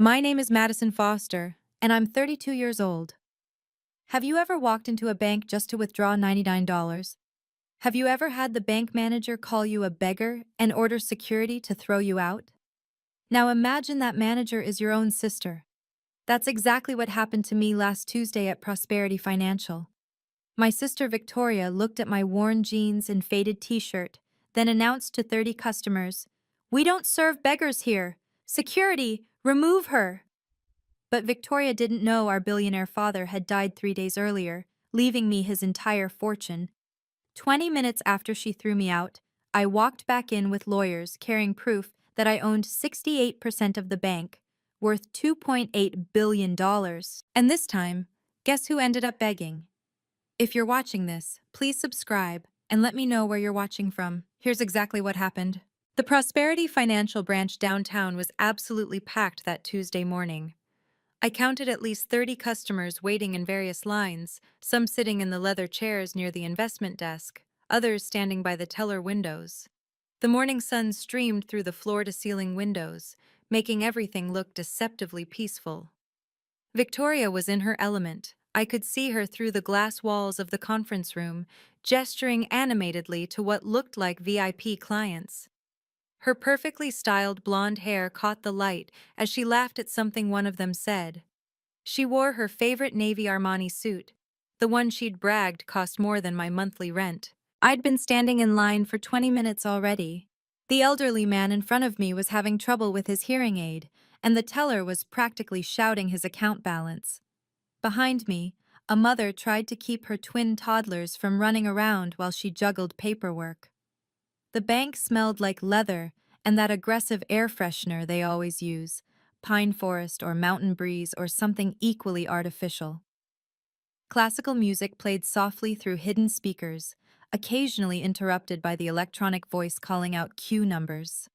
My name is Madison Foster, and I'm 32 years old. Have you ever walked into a bank just to withdraw $99? Have you ever had the bank manager call you a beggar and order security to throw you out? Now imagine that manager is your own sister. That's exactly what happened to me last Tuesday at Prosperity Financial. My sister Victoria looked at my worn jeans and faded t-shirt, then announced to 30 customers, "We don't serve beggars here. Security, remove her." But Victoria didn't know our billionaire father had died 3 days earlier, leaving me his entire fortune. 20 minutes after she threw me out, I walked back in with lawyers carrying proof that I owned 68% of the bank, worth $2.8 billion. And this time, guess who ended up begging? If you're watching this, please subscribe and let me know where you're watching from. Here's exactly what happened. The Prosperity Financial branch downtown was absolutely packed that Tuesday morning. I counted at least 30 customers waiting in various lines, some sitting in the leather chairs near the investment desk, others standing by the teller windows. The morning sun streamed through the floor-to-ceiling windows, making everything look deceptively peaceful. Victoria was in her element. I could see her through the glass walls of the conference room, gesturing animatedly to what looked like VIP clients. Her perfectly styled blonde hair caught the light as she laughed at something one of them said. She wore her favorite navy Armani suit, the one she'd bragged cost more than my monthly rent. I'd been standing in line for 20 minutes already. The elderly man in front of me was having trouble with his hearing aid, and the teller was practically shouting his account balance. Behind me, a mother tried to keep her twin toddlers from running around while she juggled paperwork. The bank smelled like leather and that aggressive air freshener they always use, pine forest or mountain breeze or something equally artificial. Classical music played softly through hidden speakers, occasionally interrupted by the electronic voice calling out queue numbers.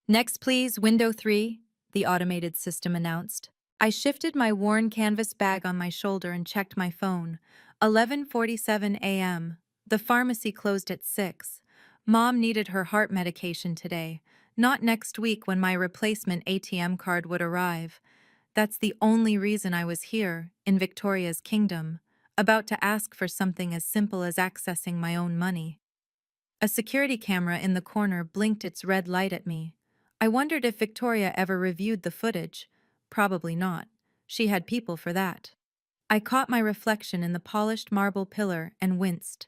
"Next please, window 3, the automated system announced. I shifted my worn canvas bag on my shoulder and checked my phone. 11:47 a.m. The pharmacy closed at 6. Mom needed her heart medication today, not next week when my replacement ATM card would arrive. That's the only reason I was here, in Victoria's kingdom, about to ask for something as simple as accessing my own money. A security camera in the corner blinked its red light at me. I wondered if Victoria ever reviewed the footage. Probably not. She had people for that. I caught my reflection in the polished marble pillar and winced.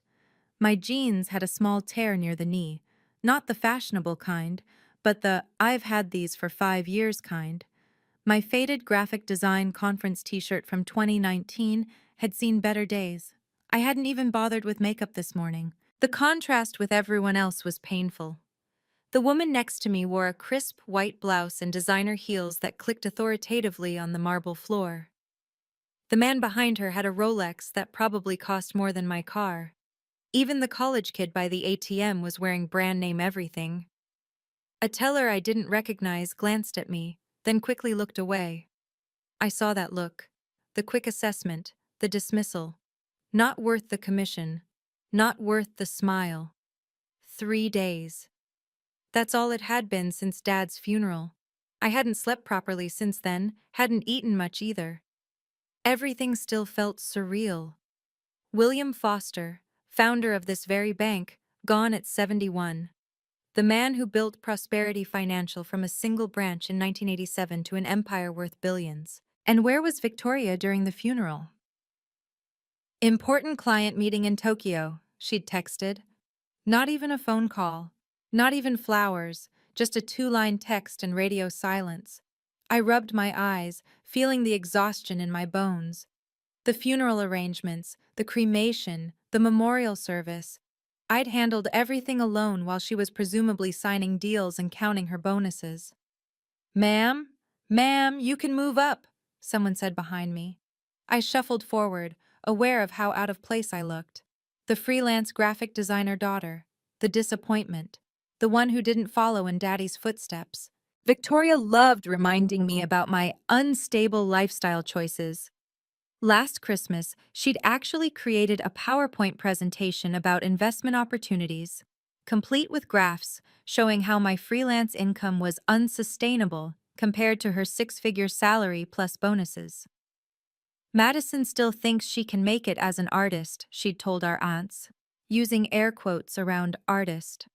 My jeans had a small tear near the knee, not the fashionable kind, but the "I've had these for 5 years" kind. My faded graphic design conference t-shirt from 2019 had seen better days. I hadn't even bothered with makeup this morning. The contrast with everyone else was painful. The woman next to me wore a crisp white blouse and designer heels that clicked authoritatively on the marble floor. The man behind her had a Rolex that probably cost more than my car. Even the college kid by the ATM was wearing brand name everything. A teller I didn't recognize glanced at me, then quickly looked away. I saw that look. The quick assessment, the dismissal. Not worth the commission. Not worth the smile. 3 days. That's all it had been since Dad's funeral. I hadn't slept properly since then, hadn't eaten much either. Everything still felt surreal. William Foster, founder of this very bank, gone at 71. The man who built Prosperity Financial from a single branch in 1987 to an empire worth billions. And where was Victoria during the funeral? "Important client meeting in Tokyo," she'd texted. Not even a phone call. Not even flowers, just a 2-line text and radio silence. I rubbed my eyes, feeling the exhaustion in my bones. The funeral arrangements, the cremation, the memorial service. I'd handled everything alone while she was presumably signing deals and counting her bonuses. "Ma'am? Ma'am, you can move up," someone said behind me. I shuffled forward, aware of how out of place I looked. The freelance graphic designer daughter. The disappointment. The one who didn't follow in Daddy's footsteps. Victoria loved reminding me about my unstable lifestyle choices. Last Christmas, she'd actually created a PowerPoint presentation about investment opportunities, complete with graphs showing how my freelance income was unsustainable compared to her six-figure salary plus bonuses. Madison still thinks she can make it as an artist, she'd told our aunts, using air quotes around artist.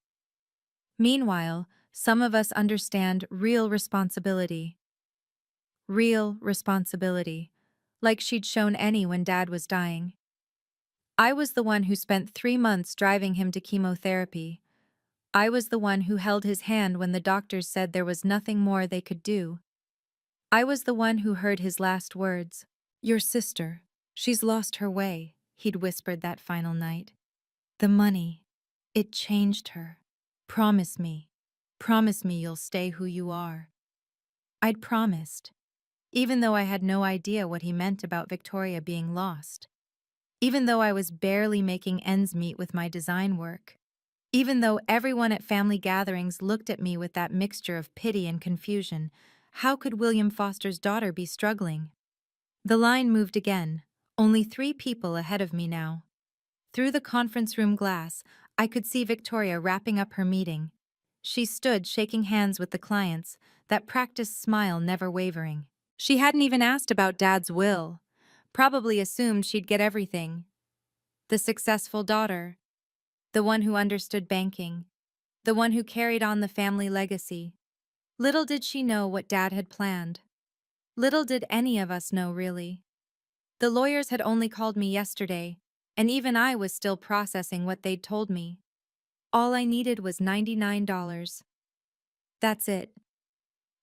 Meanwhile, some of us understand real responsibility. Real responsibility. Like she'd shown Annie when Dad was dying. I was the one who spent 3 months driving him to chemotherapy. I was the one who held his hand when the doctors said there was nothing more they could do. I was the one who heard his last words. "Your sister. She's lost her way," he'd whispered that final night. "The money. It changed her. Promise me. Promise me you'll stay who you are." I'd promised, even though I had no idea what he meant about Victoria being lost. Even though I was barely making ends meet with my design work. Even though everyone at family gatherings looked at me with that mixture of pity and confusion, how could William Foster's daughter be struggling? The line moved again, only 3 people ahead of me now. Through the conference room glass, I could see Victoria wrapping up her meeting. She stood shaking hands with the clients, that practiced smile never wavering. She hadn't even asked about Dad's will. Probably assumed she'd get everything. The successful daughter. The one who understood banking. The one who carried on the family legacy. Little did she know what Dad had planned. Little did any of us know, really. The lawyers had only called me yesterday, and even I was still processing what they'd told me. All I needed was $99. That's it.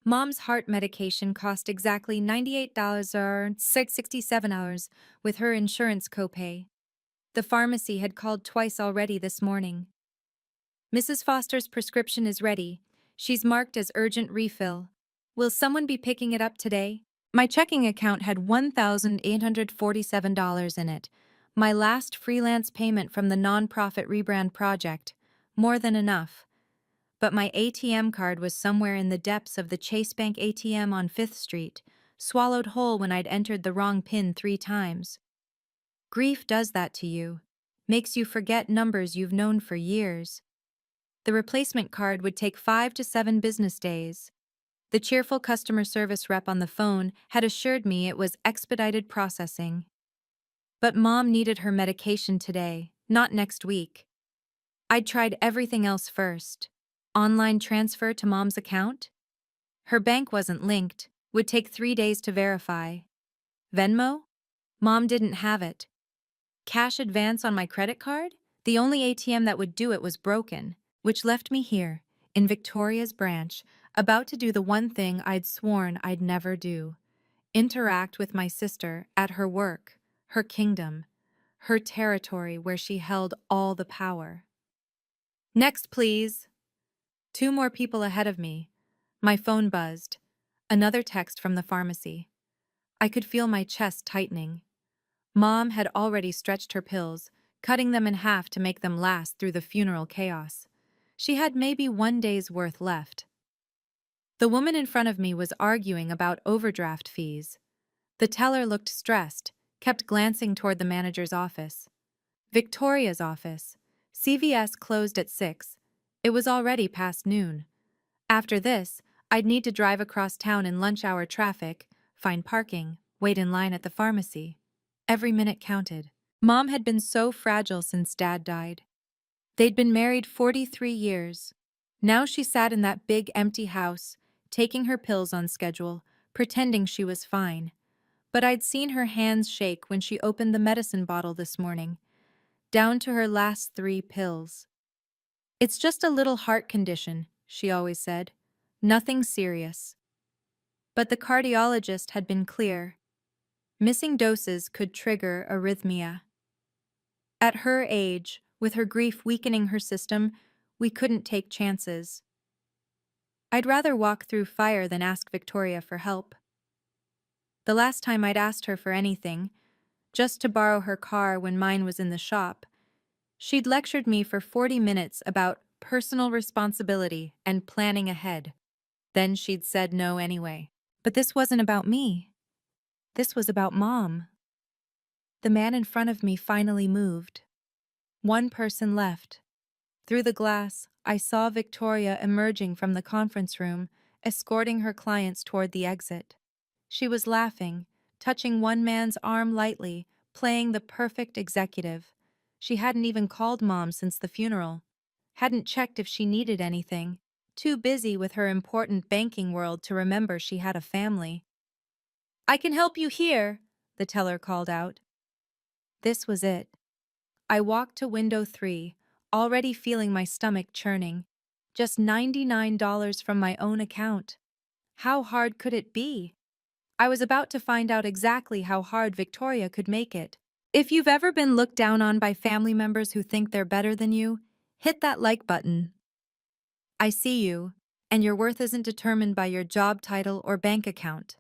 Mom's heart medication cost exactly $98 or $67 with her insurance copay. The pharmacy had called twice already this morning. "Mrs. Foster's prescription is ready. She's marked as urgent refill. Will someone be picking it up today?" My checking account had $1,847 in it, my last freelance payment from the nonprofit rebrand project, more than enough. But my ATM card was somewhere in the depths of the Chase Bank ATM on 5th Street, swallowed whole when I'd entered the wrong PIN 3 times. Grief does that to you, makes you forget numbers you've known for years. The replacement card would take 5 to 7 business days. The cheerful customer service rep on the phone had assured me it was expedited processing. But Mom needed her medication today, not next week. I'd tried everything else first. Online transfer to Mom's account? Her bank wasn't linked, would take 3 days to verify. Venmo? Mom didn't have it. Cash advance on my credit card? The only ATM that would do it was broken, which left me here, in Victoria's branch, about to do the one thing I'd sworn I'd never do. Interact with my sister at her work, her kingdom, her territory where she held all the power. "Next, please." 2 more people ahead of me. My phone buzzed. Another text from the pharmacy. I could feel my chest tightening. Mom had already stretched her pills, cutting them in half to make them last through the funeral chaos. She had maybe 1 day's worth left. The woman in front of me was arguing about overdraft fees. The teller looked stressed, kept glancing toward the manager's office. Victoria's office. CVS closed at 6. It was already past noon. After this, I'd need to drive across town in lunch hour traffic, find parking, wait in line at the pharmacy. Every minute counted. Mom had been so fragile since Dad died. They'd been married 43 years. Now she sat in that big empty house, taking her pills on schedule, pretending she was fine. But I'd seen her hands shake when she opened the medicine bottle this morning, down to her last 3 pills. "It's just a little heart condition," she always said. "Nothing serious." But the cardiologist had been clear. Missing doses could trigger arrhythmia. At her age, with her grief weakening her system, we couldn't take chances. I'd rather walk through fire than ask Victoria for help. The last time I'd asked her for anything, just to borrow her car when mine was in the shop, she'd lectured me for 40 minutes about personal responsibility and planning ahead. Then she'd said no anyway. But this wasn't about me. This was about Mom. The man in front of me finally moved. 1 person left. Through the glass, I saw Victoria emerging from the conference room escorting her clients toward the exit. She was laughing, touching one man's arm lightly, playing the perfect executive. She hadn't even called Mom since the funeral. Hadn't checked if she needed anything. Too busy with her important banking world to remember she had a family. "I can help you here," the teller called out. This was it. I walked to window 3, already feeling my stomach churning. Just $99 from my own account. How hard could it be? I was about to find out exactly how hard Victoria could make it. If you've ever been looked down on by family members who think they're better than you, hit that like button. I see you, and your worth isn't determined by your job title or bank account.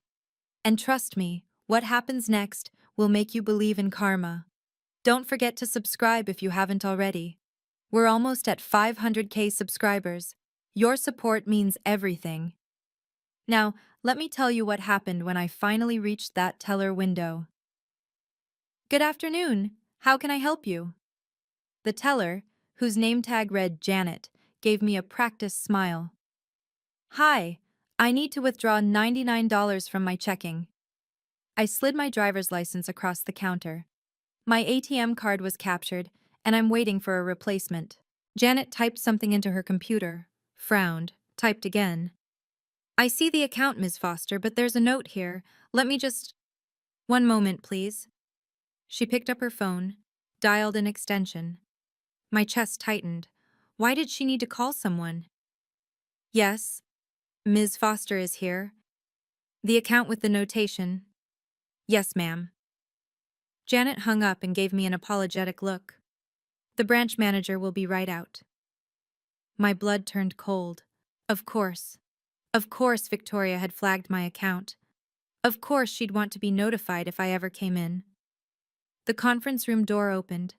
And trust me, what happens next will make you believe in karma. Don't forget to subscribe if you haven't already. We're almost at 500K subscribers. Your support means everything. Now, let me tell you what happened when I finally reached that teller window. "Good afternoon. How can I help you?" The teller, whose name tag read Janet, gave me a practiced smile. "Hi, I need to withdraw $99 from my checking." I slid my driver's license across the counter. My ATM card was captured, and I'm waiting for a replacement. Janet typed something into her computer, frowned, typed again. "I see the account, Ms. Foster, but there's a note here. Let me just—" "One moment, please." She picked up her phone, dialed an extension. My chest tightened. Why did she need to call someone? "Yes, Ms. Foster is here. The account with the notation." "Yes, ma'am." Janet hung up and gave me an apologetic look. "The branch manager will be right out." My blood turned cold. Of course. Of course Victoria had flagged my account. Of course she'd want to be notified if I ever came in. The conference room door opened.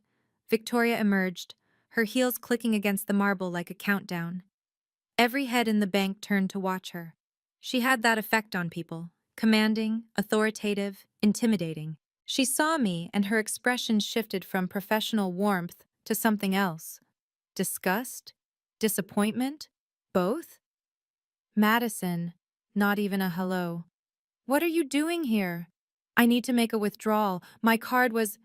Victoria emerged, her heels clicking against the marble like a countdown. Every head in the bank turned to watch her. She had that effect on people, commanding, authoritative, intimidating. She saw me and her expression shifted from professional warmth to something else. Disgust? Disappointment? Both? "Madison," not even a hello. "What are you doing here?" "I need to make a withdrawal. My card was—"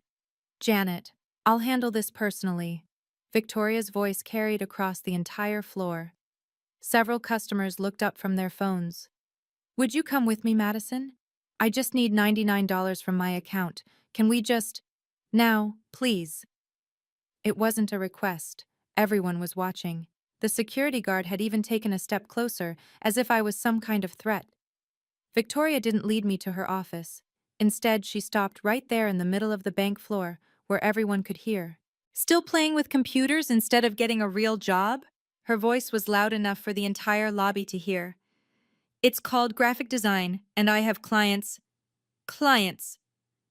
"Janet, I'll handle this personally." Victoria's voice carried across the entire floor. Several customers looked up from their phones. "Would you come with me, Madison? I just need $99 from my account. Can we just—" "Now, please." It wasn't a request. Everyone was watching. The security guard had even taken a step closer, as if I was some kind of threat. Victoria didn't lead me to her office. Instead, she stopped right there in the middle of the bank floor, where everyone could hear. "Still playing with computers instead of getting a real job?" Her voice was loud enough for the entire lobby to hear. "It's called graphic design, and I have clients." "Clients."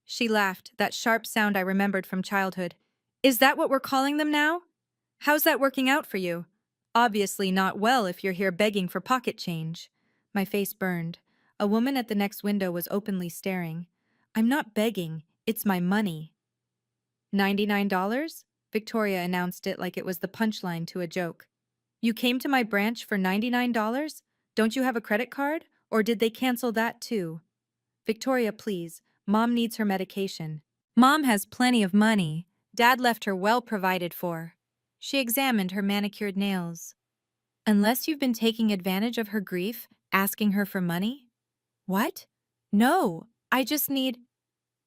She laughed, that sharp sound I remembered from childhood. "Is that what we're calling them now? How's that working out for you? Obviously not well if you're here begging for pocket change." My face burned. A woman at the next window was openly staring. "I'm not begging, it's my money." $99? Victoria announced it like it was the punchline to a joke. "You came to my branch for $99? Don't you have a credit card? Or did they cancel that too?" "Victoria, please. Mom needs her medication." "Mom has plenty of money. Dad left her well provided for." She examined her manicured nails. "Unless you've been taking advantage of her grief, asking her for money?" "What? No, I just need—"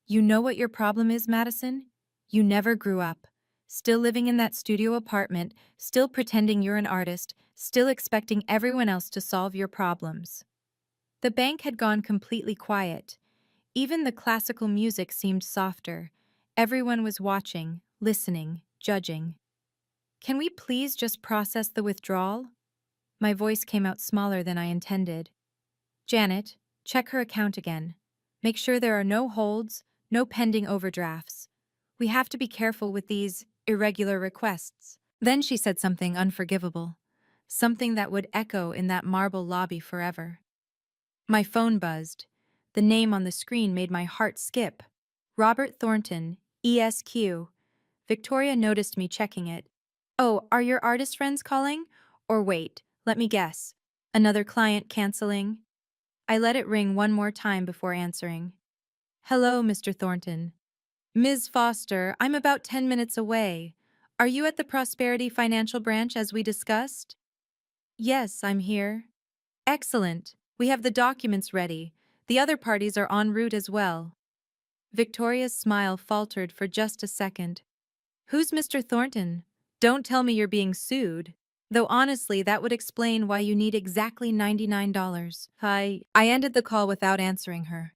"You know what your problem is, Madison? You never grew up. Still living in that studio apartment, still pretending you're an artist, still expecting everyone else to solve your problems." The bank had gone completely quiet. Even the classical music seemed softer. Everyone was watching, listening, judging. "Can we please just process the withdrawal?" My voice came out smaller than I intended. "Janet, check her account again. Make sure there are no holds, no pending overdrafts. We have to be careful with these irregular requests." Then she said something unforgivable. Something that would echo in that marble lobby forever. My phone buzzed. The name on the screen made my heart skip. Robert Thornton, ESQ. Victoria noticed me checking it. "Oh, are your artist friends calling? Or wait, let me guess. Another client canceling? I let it ring one more time before answering. Hello, Mr. Thornton. Ms. Foster, I'm about 10 minutes away. Are you at the Prosperity Financial Branch as we discussed? Yes, I'm here. Excellent. We have the documents ready. The other parties are en route as well. Victoria's smile faltered for just a second. Who's Mr. Thornton? Don't tell me you're being sued. Though honestly, that would explain why you need exactly $99. I ended the call without answering her.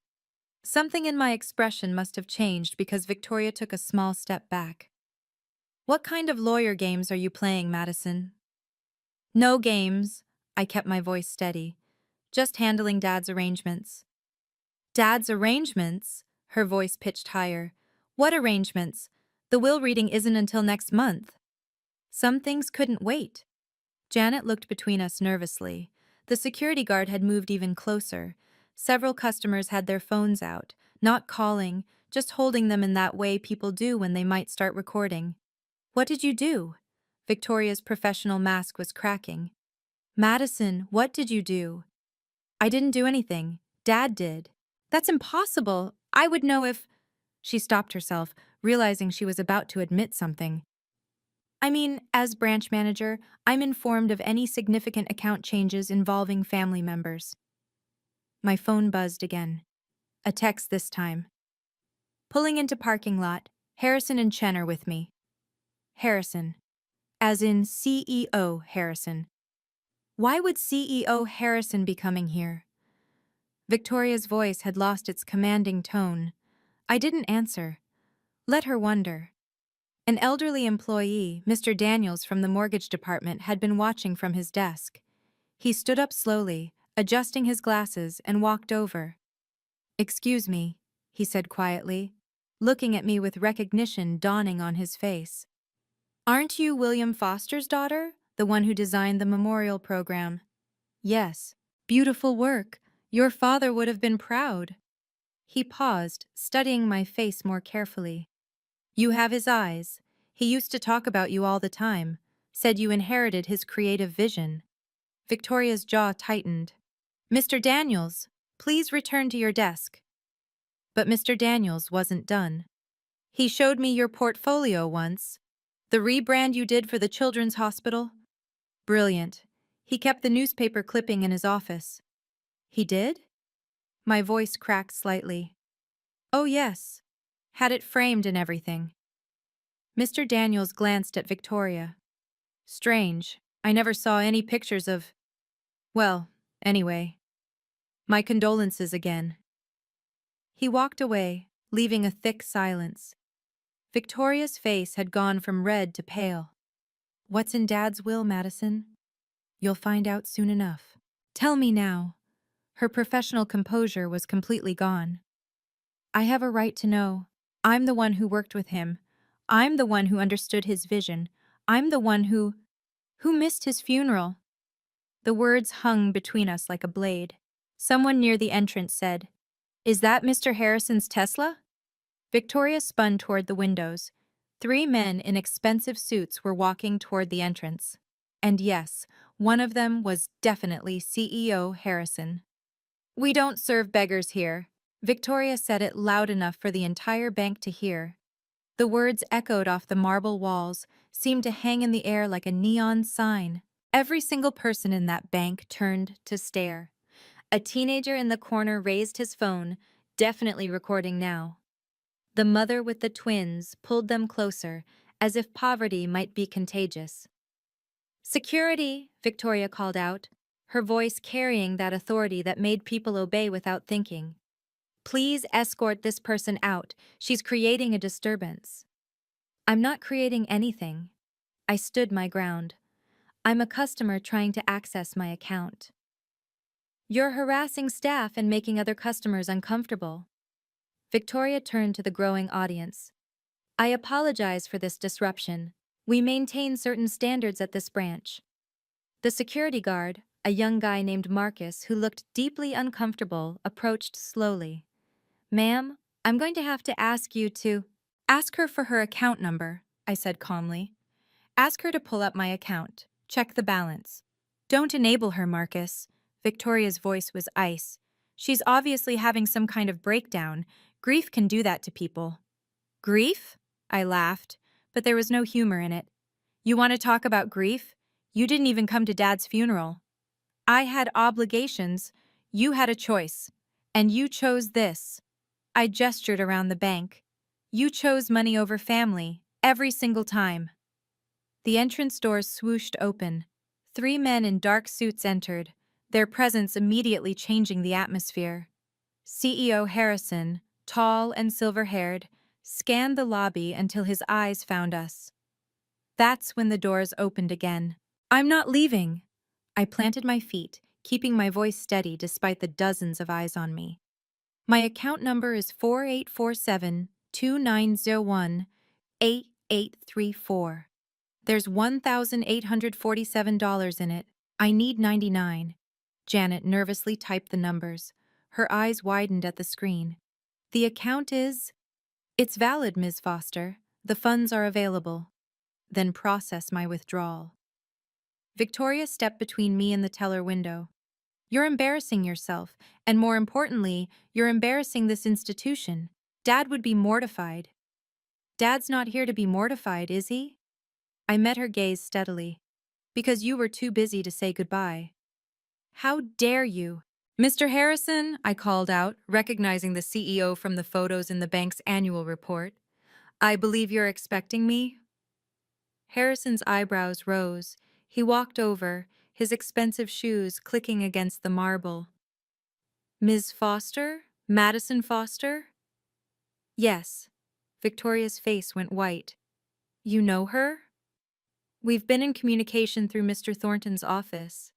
Something in my expression must have changed because Victoria took a small step back. What kind of lawyer games are you playing, Madison? No games. I kept my voice steady. Just handling Dad's arrangements. Dad's arrangements? Her voice pitched higher. What arrangements? The will reading isn't until next month. Some things couldn't wait. Janet looked between us nervously. The security guard had moved even closer. Several customers had their phones out, not calling, just holding them in that way people do when they might start recording. What did you do? Victoria's professional mask was cracking. Madison, what did you do? I didn't do anything. Dad did. That's impossible. I would know if… She stopped herself, realizing she was about to admit something. I mean, as branch manager, I'm informed of any significant account changes involving family members. My phone buzzed again. A text this time. Pulling into parking lot, Harrison and Chen are with me. Harrison. As in CEO Harrison. Why would CEO Harrison be coming here? Victoria's voice had lost its commanding tone. I didn't answer. Let her wonder. An elderly employee, Mr. Daniels from the mortgage department, had been watching from his desk. He stood up slowly, adjusting his glasses, and walked over. Excuse me, he said quietly, looking at me with recognition dawning on his face. Aren't you William Foster's daughter, the one who designed the memorial program? Yes. Beautiful work. Your father would have been proud. He paused, studying my face more carefully. You have his eyes. He used to talk about you all the time, said you inherited his creative vision. Victoria's jaw tightened. Mr. Daniels, please return to your desk. But Mr. Daniels wasn't done. He showed me your portfolio once. The rebrand you did for the children's hospital? Brilliant. He kept the newspaper clipping in his office. He did? My voice cracked slightly. Oh yes. Had it framed and everything. Mr. Daniels glanced at Victoria. Strange. I never saw any pictures of… Well, anyway. My condolences again. He walked away, leaving a thick silence. Victoria's face had gone from red to pale. What's in Dad's will, Madison? You'll find out soon enough. Tell me now. Her professional composure was completely gone. I have a right to know. I'm the one who worked with him. I'm the one who understood his vision. I'm the one who missed his funeral. The words hung between us like a blade. Someone near the entrance said, Is that Mr. Harrison's Tesla? Victoria spun toward the windows. 3 men in expensive suits were walking toward the entrance. And yes, one of them was definitely CEO Harrison. We don't serve beggars here. Victoria said it loud enough for the entire bank to hear. The words echoed off the marble walls, seemed to hang in the air like a neon sign. Every single person in that bank turned to stare. A teenager in the corner raised his phone, definitely recording now. The mother with the twins pulled them closer, as if poverty might be contagious. Security, Victoria called out, her voice carrying that authority that made people obey without thinking. Please escort this person out. She's creating a disturbance. I'm not creating anything. I stood my ground. I'm a customer trying to access my account. You're harassing staff and making other customers uncomfortable. Victoria turned to the growing audience. I apologize for this disruption. We maintain certain standards at this branch. The security guard, a young guy named Marcus who looked deeply uncomfortable, approached slowly. Ma'am, I'm going to have to ask you to… Ask her for her account number, I said calmly. Ask her to pull up my account. Check the balance. Don't enable her, Marcus. Victoria's voice was ice. She's obviously having some kind of breakdown. Grief can do that to people. Grief? I laughed, but there was no humor in it. You want to talk about grief? You didn't even come to Dad's funeral. I had obligations. You had a choice. And you chose this. I gestured around the bank. You chose money over family, every single time. The entrance doors swooshed open. 3 men in dark suits entered, their presence immediately changing the atmosphere. CEO Harrison, tall and silver-haired, scanned the lobby until his eyes found us. That's when the doors opened again. I'm not leaving. I planted my feet, keeping my voice steady despite the dozens of eyes on me. My account number is 4847-2901-8834. There's $1,847 in it. I need 99. Janet nervously typed the numbers. Her eyes widened at the screen. The account is... It's valid, Ms. Foster. The funds are available. Then process my withdrawal. Victoria stepped between me and the teller window. You're embarrassing yourself, and more importantly, you're embarrassing this institution. Dad would be mortified. Dad's not here to be mortified, is he? I met her gaze steadily. Because you were too busy to say goodbye. How dare you? Mr. Harrison, I called out, recognizing the CEO from the photos in the bank's annual report. I believe you're expecting me? Harrison's eyebrows rose. He walked over, his expensive shoes clicking against the marble. Ms. Foster? Madison Foster? Yes. Victoria's face went white. You know her? We've been in communication through Mr. Thornton's office.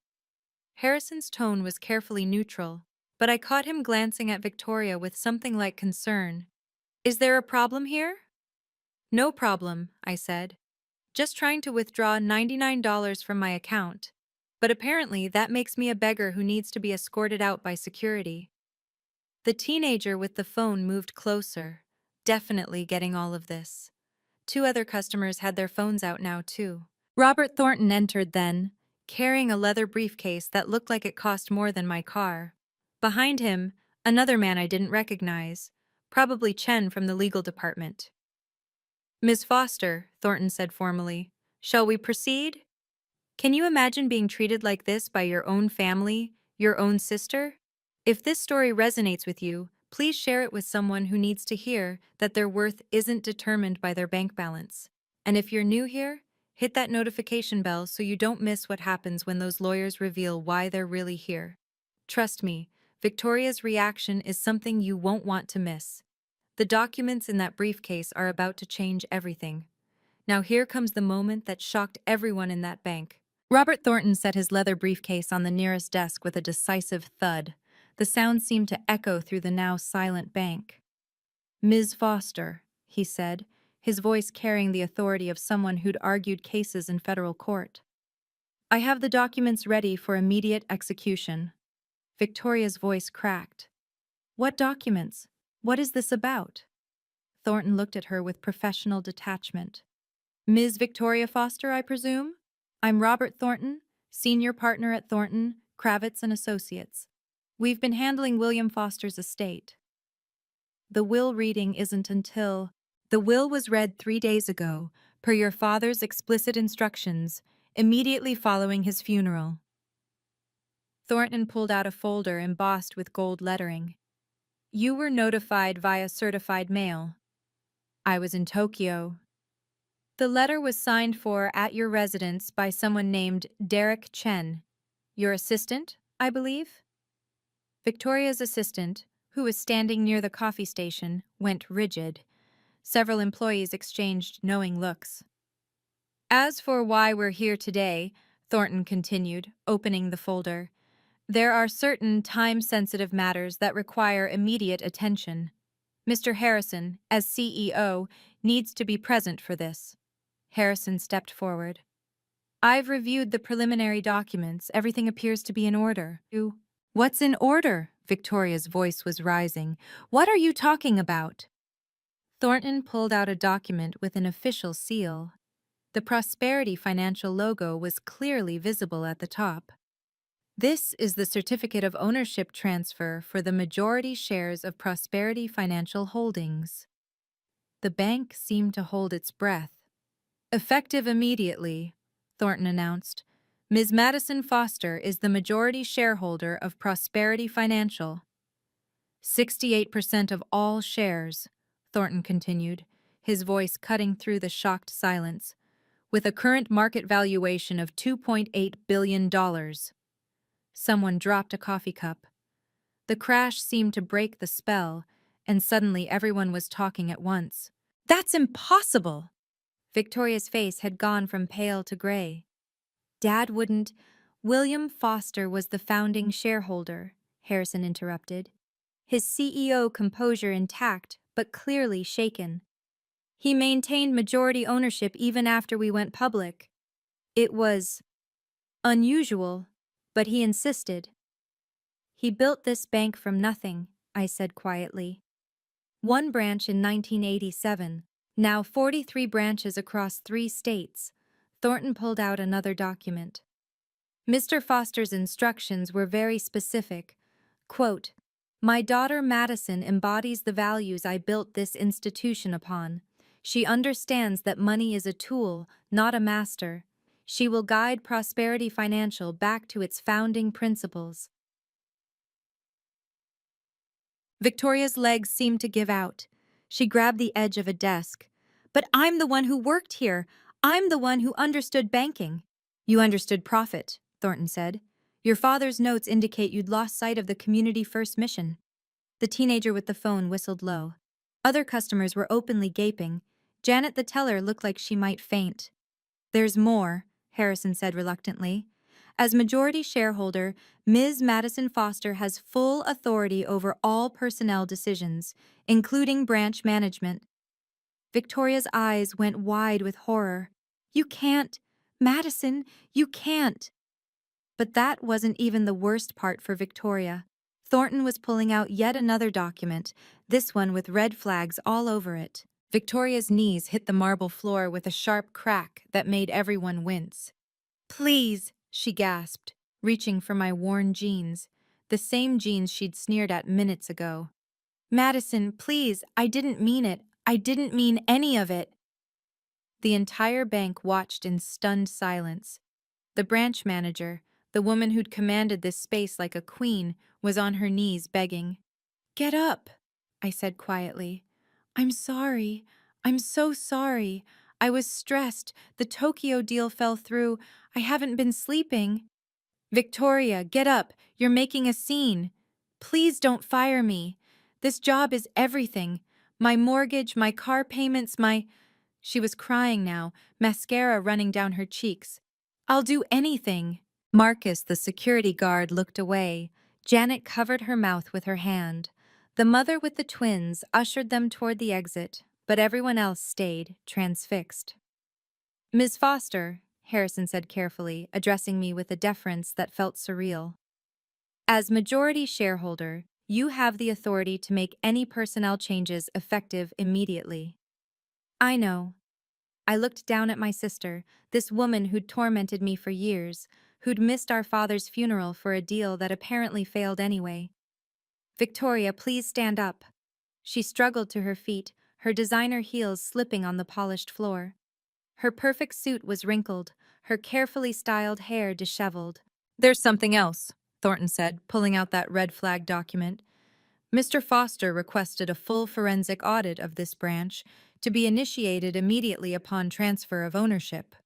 Harrison's tone was carefully neutral, but I caught him glancing at Victoria with something like concern. Is there a problem here? No problem, I said. Just trying to withdraw $99 from my account. But apparently that makes me a beggar who needs to be escorted out by security. The teenager with the phone moved closer, definitely getting all of this. 2 other customers had their phones out now, too. Robert Thornton entered then, carrying a leather briefcase that looked like it cost more than my car. Behind him, another man I didn't recognize, probably Chen from the legal department. Ms. Foster, Thornton said formally, shall we proceed? Can you imagine being treated like this by your own family, your own sister? If this story resonates with you, please share it with someone who needs to hear that their worth isn't determined by their bank balance. And if you're new here, hit that notification bell so you don't miss what happens when those lawyers reveal why they're really here. Trust me, Victoria's reaction is something you won't want to miss. The documents in that briefcase are about to change everything. Now here comes the moment that shocked everyone in that bank. Robert Thornton set his leather briefcase on the nearest desk with a decisive thud. The sound seemed to echo through the now silent bank. Ms. Foster, he said, his voice carrying the authority of someone who'd argued cases in federal court. I have the documents ready for immediate execution. Victoria's voice cracked. What documents? What is this about? Thornton looked at her with professional detachment. Ms. Victoria Foster, I presume? I'm Robert Thornton, senior partner at Thornton, Kravitz & Associates. We've been handling William Foster's estate. The will reading isn't until... The will was read 3 days ago, per your father's explicit instructions, immediately following his funeral. Thornton pulled out a folder embossed with gold lettering. You were notified via certified mail. I was in Tokyo. The letter was signed for at your residence by someone named Derek Chen. Your assistant, I believe? Victoria's assistant, who was standing near the coffee station, went rigid. Several employees exchanged knowing looks. As for why we're here today, Thornton continued, opening the folder, there are certain time-sensitive matters that require immediate attention. Mr. Harrison, as CEO, needs to be present for this. Harrison stepped forward. I've reviewed the preliminary documents. Everything appears to be in order. What's in order? Victoria's voice was rising. What are you talking about? Thornton pulled out a document with an official seal. The Prosperity Financial logo was clearly visible at the top. This is the certificate of ownership transfer for the majority shares of Prosperity Financial Holdings. The bank seemed to hold its breath. Effective immediately, Thornton announced. Ms. Madison Foster is the majority shareholder of Prosperity Financial. 68% of all shares, Thornton continued, his voice cutting through the shocked silence, with a current market valuation of $2.8 billion. Someone dropped a coffee cup. The crash seemed to break the spell, and suddenly everyone was talking at once. That's impossible! Victoria's face had gone from pale to gray. Dad wouldn't. William Foster was the founding shareholder, Harrison interrupted. His CEO composure intact, but clearly shaken. He maintained majority ownership even after we went public. It was unusual, but he insisted. He built this bank from nothing, I said quietly. One branch in 1987, now 43 branches across 3 states. Thornton pulled out another document. Mr. Foster's instructions were very specific. Quote, "My daughter Madison embodies the values I built this institution upon. She understands that money is a tool, not a master. She will guide Prosperity Financial back to its founding principles." Victoria's legs seemed to give out. She grabbed the edge of a desk. "But I'm the one who worked here. I'm the one who understood banking." "You understood profit," Thornton said. "Your father's notes indicate you'd lost sight of the community first mission." The teenager with the phone whistled low. Other customers were openly gaping. Janet the teller looked like she might faint. "There's more," Harrison said reluctantly. "As majority shareholder, Ms. Madison Foster has full authority over all personnel decisions, including branch management." Victoria's eyes went wide with horror. "You can't, Madison, you can't." But that wasn't even the worst part for Victoria. Thornton was pulling out yet another document, this one with red flags all over it. Victoria's knees hit the marble floor with a sharp crack that made everyone wince. "Please," she gasped, reaching for my worn jeans, the same jeans she'd sneered at minutes ago. "Madison, please, I didn't mean it. I didn't mean any of it." The entire bank watched in stunned silence. The branch manager, the woman who'd commanded this space like a queen, was on her knees begging. "Get up," I said quietly. "I'm sorry. I'm so sorry. I was stressed. The Tokyo deal fell through. I haven't been sleeping." "Victoria, get up. You're making a scene. Please don't fire me. This job is everything. My mortgage, my car payments, my—" She was crying now, mascara running down her cheeks. "I'll do anything." Marcus, the security guard, looked away. Janet covered her mouth with her hand. The mother with the twins ushered them toward the exit, but everyone else stayed, transfixed. "Ms. Foster," Harrison said carefully, addressing me with a deference that felt surreal. "As majority shareholder, you have the authority to make any personnel changes effective immediately." "I know." I looked down at my sister, this woman who'd tormented me for years, who'd missed our father's funeral for a deal that apparently failed anyway. "Victoria, please stand up." She struggled to her feet, her designer heels slipping on the polished floor. Her perfect suit was wrinkled, her carefully styled hair disheveled. "There's something else," Thornton said, pulling out that red flag document. "Mr. Foster requested a full forensic audit of this branch to be initiated immediately upon transfer of ownership."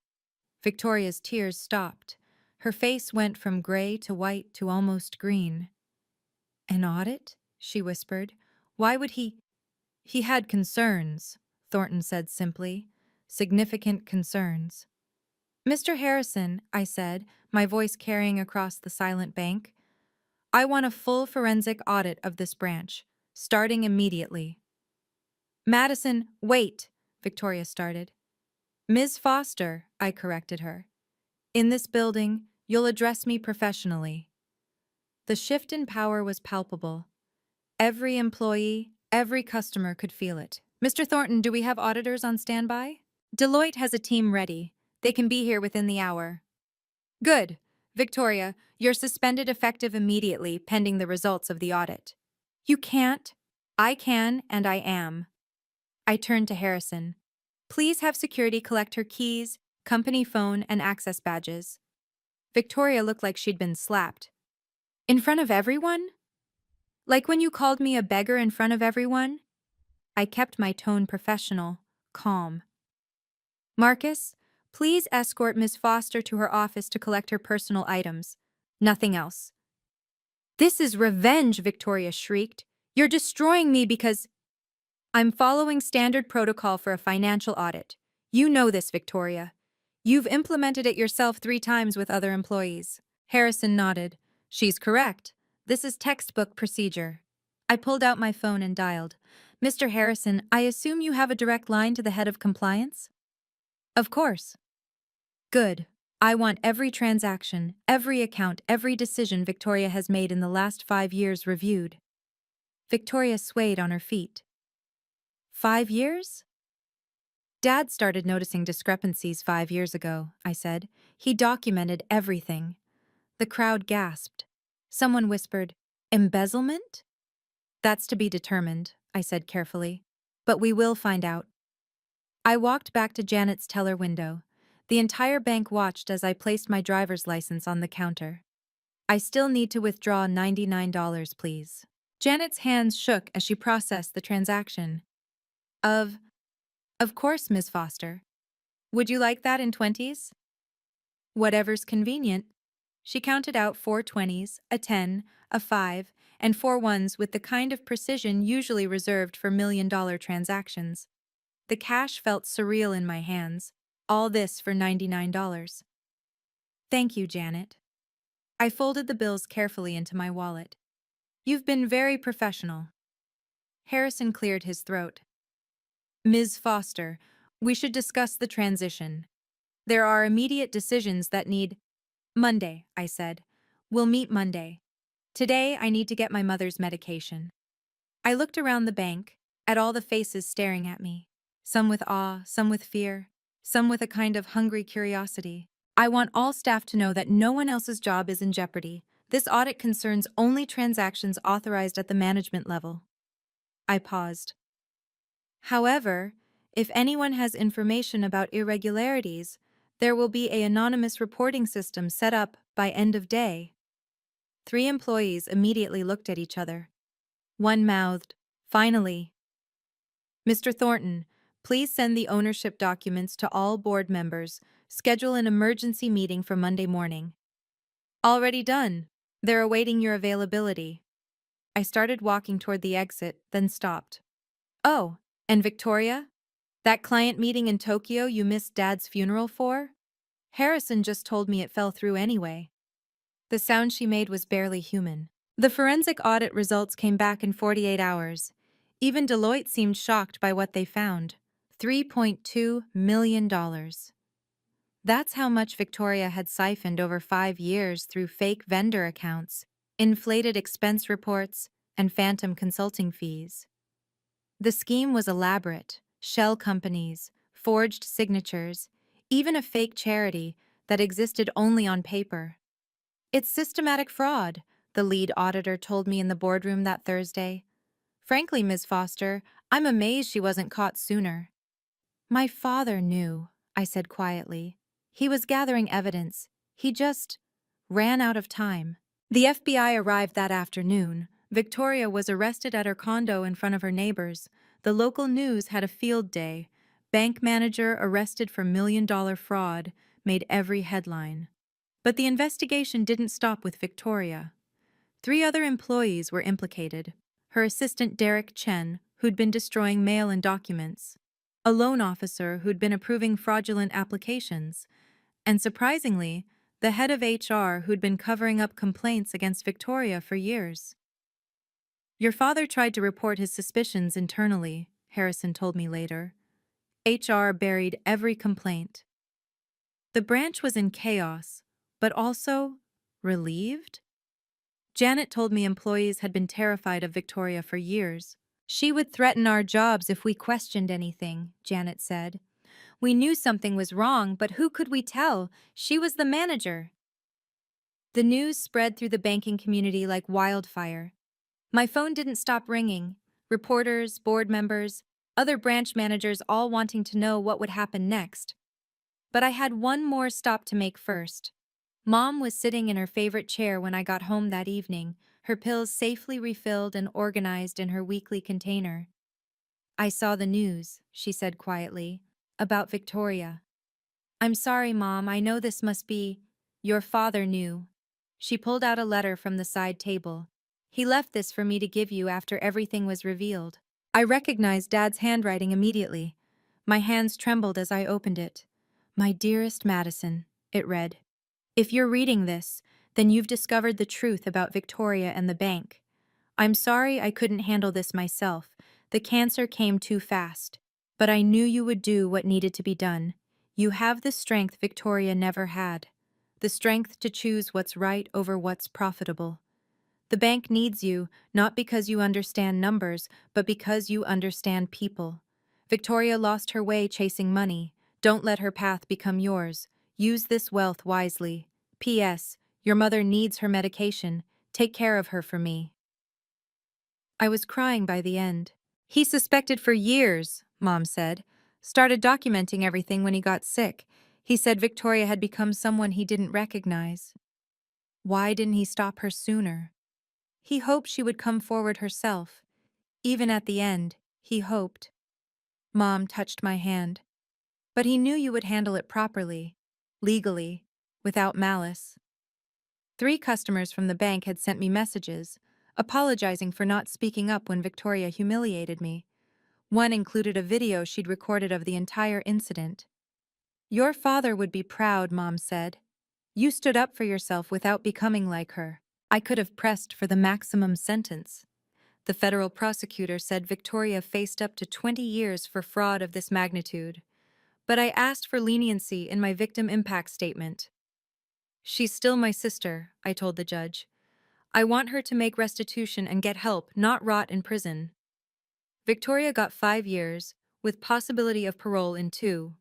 Victoria's tears stopped. Her face went from gray to white to almost green. "An audit?" she whispered. "Why would he—" "He had concerns," Thornton said simply. "Significant concerns." "Mr. Harrison," I said, my voice carrying across the silent bank, "I want a full forensic audit of this branch, starting immediately." "Madison, wait," Victoria started. "Ms. Foster," I corrected her. "In this building, you'll address me professionally." The shift in power was palpable. Every employee, every customer could feel it. "Mr. Thornton, do we have auditors on standby?" "Deloitte has a team ready. They can be here within the hour." "Good." Victoria, you're suspended effective immediately pending the results of the audit. You can't. I can, and I am. I turned to Harrison. Please have security collect her keys, company phone, and access badges. Victoria looked like she'd been slapped. In front of everyone? Like when you called me a beggar in front of everyone? I kept my tone professional, calm. Marcus, please escort Miss Foster to her office to collect her personal items. Nothing else. This is revenge, Victoria shrieked. You're destroying me because I'm following standard protocol for a financial audit. You know this, Victoria. You've implemented it yourself 3 times with other employees. Harrison nodded. She's correct. This is textbook procedure. I pulled out my phone and dialed. Mr. Harrison, I assume you have a direct line to the head of compliance? Of course. Good. I want every transaction, every account, every decision Victoria has made in the last 5 years reviewed. Victoria swayed on her feet. 5 years? Dad started noticing discrepancies 5 years ago, I said. He documented everything. The crowd gasped. Someone whispered, embezzlement? That's to be determined, I said carefully. But we will find out. I walked back to Janet's teller window. The entire bank watched as I placed my driver's license on the counter. I still need to withdraw $99, please. Janet's hands shook as she processed the transaction. Of course, Miss Foster. Would you like that in 20s? Whatever's convenient. She counted out 4 20s, a 10, a 5, and 4 ones with the kind of precision usually reserved for million-dollar transactions. The cash felt surreal in my hands. All this for $99. Thank you, Janet. I folded the bills carefully into my wallet. You've been very professional. Harrison cleared his throat. Ms. Foster, we should discuss the transition. There are immediate decisions that need— Monday, I said. We'll meet Monday. Today, I need to get my mother's medication. I looked around the bank, at all the faces staring at me. Some with awe, some with fear, some with a kind of hungry curiosity. I want all staff to know that no one else's job is in jeopardy. This audit concerns only transactions authorized at the management level. I paused. However, if anyone has information about irregularities, there will be an anonymous reporting system set up by end of day. 3 employees immediately looked at each other. One mouthed, finally. Mr. Thornton, please send the ownership documents to all board members. Schedule an emergency meeting for Monday morning. Already done. They're awaiting your availability. I started walking toward the exit, then stopped. Oh, and Victoria? That client meeting in Tokyo you missed Dad's funeral for? Harrison just told me it fell through anyway. The sound she made was barely human. The forensic audit results came back in 48 hours. Even Deloitte seemed shocked by what they found. $3.2 million. That's how much Victoria had siphoned over 5 years through fake vendor accounts, inflated expense reports, and phantom consulting fees. The scheme was elaborate: shell companies, forged signatures, even a fake charity that existed only on paper. It's systematic fraud, the lead auditor told me in the boardroom that Thursday. Frankly, Ms. Foster, I'm amazed she wasn't caught sooner. My father knew, I said quietly. He was gathering evidence. He just ran out of time. The FBI arrived that afternoon. Victoria was arrested at her condo in front of her neighbors. The local news had a field day. Bank manager arrested for million-dollar fraud made every headline. But the investigation didn't stop with Victoria. 3 other employees were implicated. Her assistant Derek Chen, who'd been destroying mail and documents, a loan officer who'd been approving fraudulent applications, and surprisingly, the head of HR who'd been covering up complaints against Victoria for years. Your father tried to report his suspicions internally, Harrison told me later. HR buried every complaint. The branch was in chaos, but also relieved? Janet told me employees had been terrified of Victoria for years. She would threaten our jobs if we questioned anything, Janet said. We knew something was wrong, but who could we tell? She was the manager. The news spread through the banking community like wildfire. My phone didn't stop ringing. Reporters, board members, other branch managers all wanting to know what would happen next. But I had one more stop to make first. Mom was sitting in her favorite chair when I got home that evening, her pills safely refilled and organized in her weekly container. "I saw the news," she said quietly, "about Victoria." "I'm sorry, Mom, I know this must be—" "Your father knew." She pulled out a letter from the side table. "He left this for me to give you after everything was revealed." I recognized Dad's handwriting immediately. My hands trembled as I opened it. "My dearest Madison," it read. "If you're reading this, then you've discovered the truth about Victoria and the bank. I'm sorry I couldn't handle this myself. The cancer came too fast. But I knew you would do what needed to be done. You have the strength Victoria never had. The strength to choose what's right over what's profitable. The bank needs you, not because you understand numbers, but because you understand people. Victoria lost her way chasing money. Don't let her path become yours. Use this wealth wisely. P.S. Your mother needs her medication. Take care of her for me." I was crying by the end. "He suspected for years," Mom said. "Started documenting everything when he got sick. He said Victoria had become someone he didn't recognize. Why didn't he stop her sooner? He hoped she would come forward herself. Even at the end, he hoped." Mom touched my hand. "But he knew you would handle it properly, legally, without malice." 3 customers from the bank had sent me messages, apologizing for not speaking up when Victoria humiliated me. One included a video she'd recorded of the entire incident. "Your father would be proud," Mom said. "You stood up for yourself without becoming like her." I could have pressed for the maximum sentence. The federal prosecutor said Victoria faced up to 20 years for fraud of this magnitude. But I asked for leniency in my victim impact statement. "She's still my sister," I told the judge. "I want her to make restitution and get help, not rot in prison." Victoria got 5 years, with possibility of parole in 2.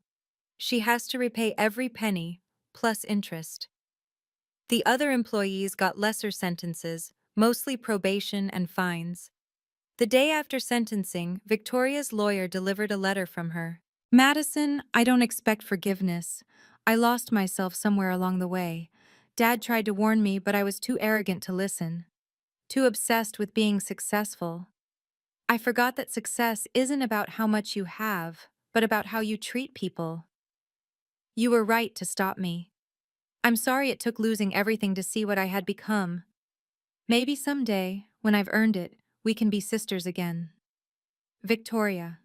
She has to repay every penny, plus interest. The other employees got lesser sentences, mostly probation and fines. The day after sentencing, Victoria's lawyer delivered a letter from her. "Madison, I don't expect forgiveness. I lost myself somewhere along the way. Dad tried to warn me, but I was too arrogant to listen. Too obsessed with being successful. I forgot that success isn't about how much you have, but about how you treat people. You were right to stop me. I'm sorry it took losing everything to see what I had become. Maybe someday, when I've earned it, we can be sisters again." Victoria.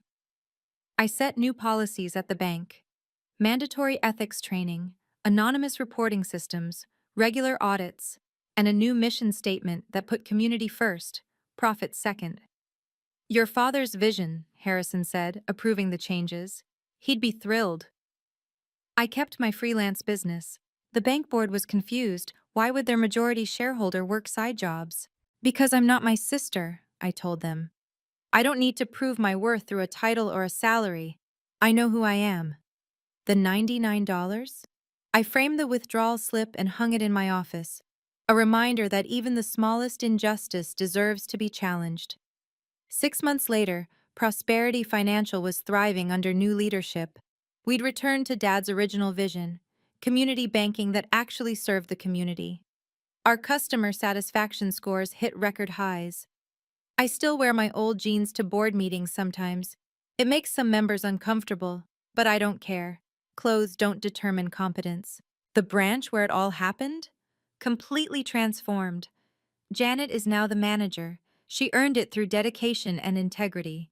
I set new policies at the bank. Mandatory ethics training, anonymous reporting systems, regular audits, and a new mission statement that put community first, profit second. "Your father's vision," Harrison said, approving the changes. "He'd be thrilled." I kept my freelance business. The bank board was confused. Why would their majority shareholder work side jobs? "Because I'm not my sister," I told them. "I don't need to prove my worth through a title or a salary. I know who I am." The $99? I framed the withdrawal slip and hung it in my office. A reminder that even the smallest injustice deserves to be challenged. 6 months later, Prosperity Financial was thriving under new leadership. We'd returned to Dad's original vision, community banking that actually served the community. Our customer satisfaction scores hit record highs. I still wear my old jeans to board meetings sometimes. It makes some members uncomfortable, but I don't care. Clothes don't determine competence. The branch where it all happened? Completely transformed. Janet is now the manager. She earned it through dedication and integrity.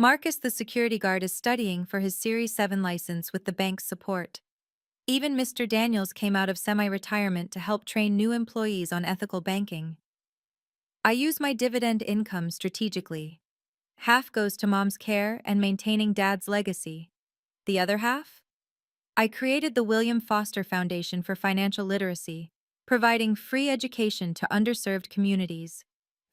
Marcus, the security guard, is studying for his Series 7 license with the bank's support. Even Mr. Daniels came out of semi-retirement to help train new employees on ethical banking. I use my dividend income strategically. Half goes to Mom's care and maintaining Dad's legacy. The other half? I created the William Foster Foundation for Financial Literacy, providing free education to underserved communities.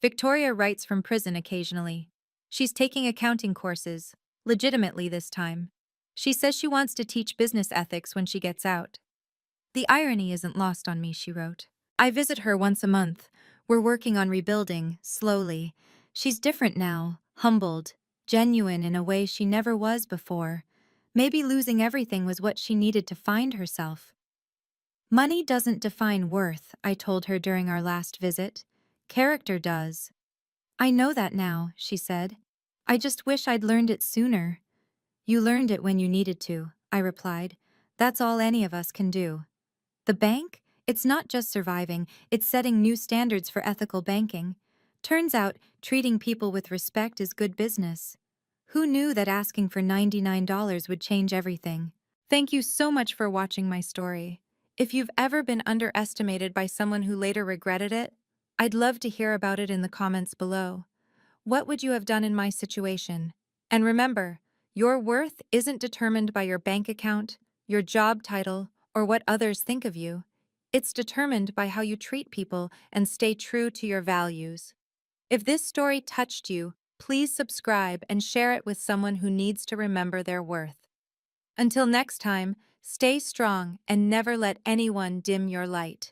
Victoria writes from prison occasionally. She's taking accounting courses, legitimately this time. She says she wants to teach business ethics when she gets out. "The irony isn't lost on me," she wrote. I visit her once a month. We're working on rebuilding, slowly. She's different now, humbled, genuine in a way she never was before. Maybe losing everything was what she needed to find herself. Money doesn't define worth, I told her during our last visit. Character does. I know that now, she said. I just wish I'd learned it sooner. You learned it when you needed to, I replied. That's all any of us can do. The bank? It's not just surviving, it's setting new standards for ethical banking. Turns out, treating people with respect is good business. Who knew that asking for $99 would change everything? Thank you so much for watching my story. If you've ever been underestimated by someone who later regretted it, I'd love to hear about it in the comments below. What would you have done in my situation? And remember, your worth isn't determined by your bank account, your job title, or what others think of you. It's determined by how you treat people and stay true to your values. If this story touched you, please subscribe and share it with someone who needs to remember their worth. Until next time, stay strong and never let anyone dim your light.